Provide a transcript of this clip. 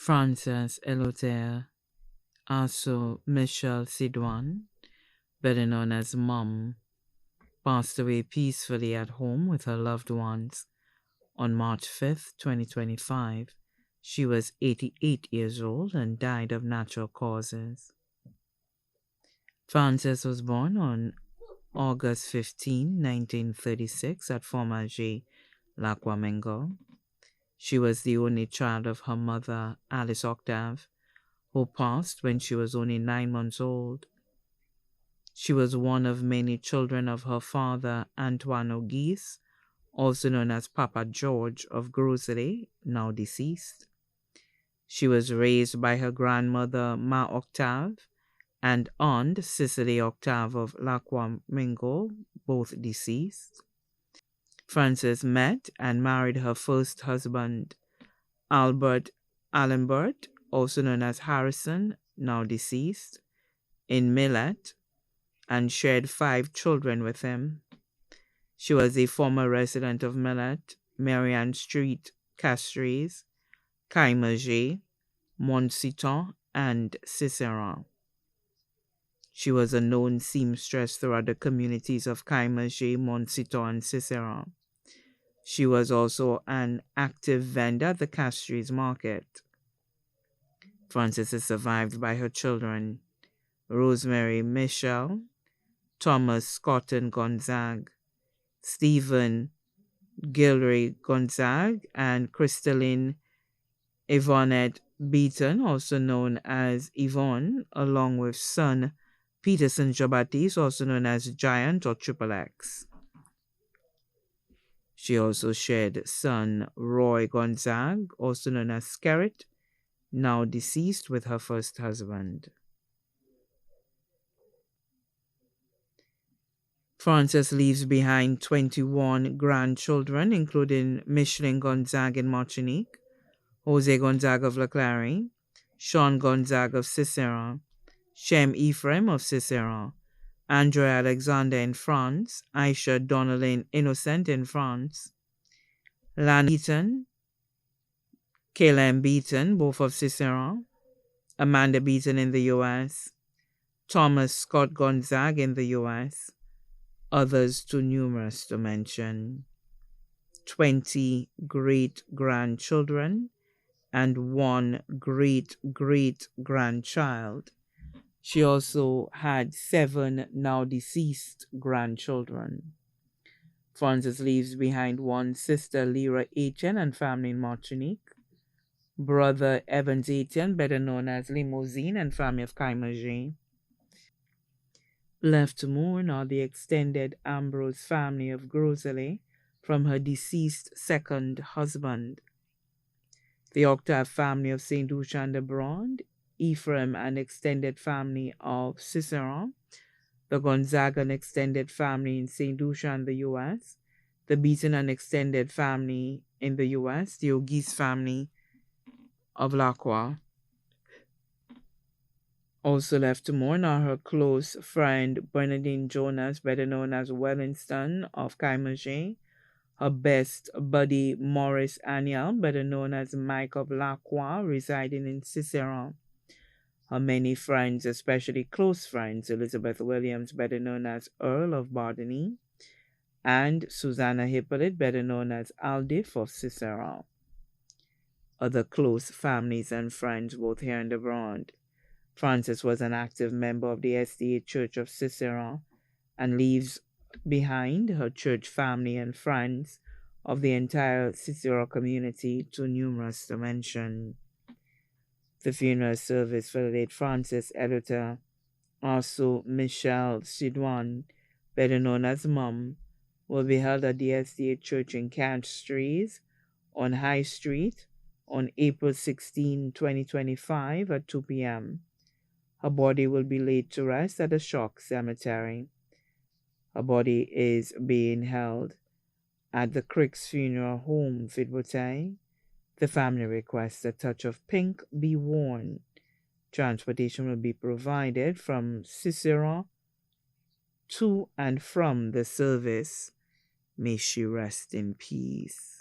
Frances Eluta, Arsue Michel Sidoine, better known as Mum, passed away peacefully at home with her loved ones on March 5th, 2025. She was 88 years old and died of natural causes. Frances was born on August 15, 1936, at Fromager, Lac-Wamengo. She was the only child of her mother, Alice Octave, who passed when she was only 9 months old. She was one of many children of her father, Antoine Auguste, also known as Papa George of Groselet, now deceased. She was raised by her grandmother, Ma Octave, and aunt, Cicely Octave of Lac-Wamengo, both deceased. Frances met and married her first husband, Albert Allenbert, also known as Harrison, now deceased, in Millet, and shared 5 children with him. She was a former resident of Millet, Marianne Street, Castries, Caimager, Montciton, and Ciceron. She was a known seamstress throughout the communities of Caimager, Montciton, and Ciceron. She was also an active vendor at the Castries market. Frances is survived by her children, Rosemary Michel, Thomas Cotton Gonzague, Stephen Gilray Gonzague, and Crystalline Yvonnette Beaton, also known as Yvonne, along with son Peterson Jabatis, also known as Giant or Triple X. She also shared son Roy Gonzague, also known as Skerritt, now deceased, with her first husband. Frances leaves behind 21 grandchildren, including Micheline Gonzague in Martinique, Jose Gonzague of La Clary, Sean Gonzague of Ciceron, Shem Ephraim of Ciceron, Andre Alexander in France, Aisha Donnelly Innocent in France, Lan Beaton, Caleb Beaton, both of Ciceron, Amanda Beaton in the U.S., Thomas Scott Gonzague in the U.S., others too numerous to mention, 20 great-grandchildren, and 1 great-great-grandchild. She also had 7 now deceased grandchildren. Frances leaves behind 1 sister, Lyra Etienne, and family in Martinique, brother Evans Etienne, better known as Limousine, and family of Caimager. Left to mourn are the extended Ambrose family of Groselet from her deceased second husband, the Octave family of St. Lucian de Brande, Ephraim and extended family of Ciceron, the Gonzaga and extended family in St. Lucian, the U.S., the Beaton and extended family in the U.S., the Auguste family of Lacroix. Also left to mourn are her close friend Bernadine Jonas, better known as Wellingston of Caimager, her best buddy Maurice Aniel, better known as Mike of Lacroix, residing in Ciceron. Her many friends, especially close friends, Elizabeth Williams, better known as Earl of Bardeny, and Susanna Hippolyte, better known as Aldif of Ciceron. Other close families and friends, both here and abroad. Frances was an active member of the SDA Church of Ciceron and leaves behind her church family and friends of the entire Cicero community, too numerous to mention. The funeral service for the late Frances Eluta, also Michel Sidoine, better known as Mum, will be held at the SDA Church in Castries on High Street on April 16, 2025 at 2 p.m. Her body will be laid to rest at the Shock Cemetery. Her body is being held at the Cricks Funeral Home, Vidbouteille. The family requests a touch of pink be worn. Transportation will be provided from Ciceron to and from the service. May she rest in peace.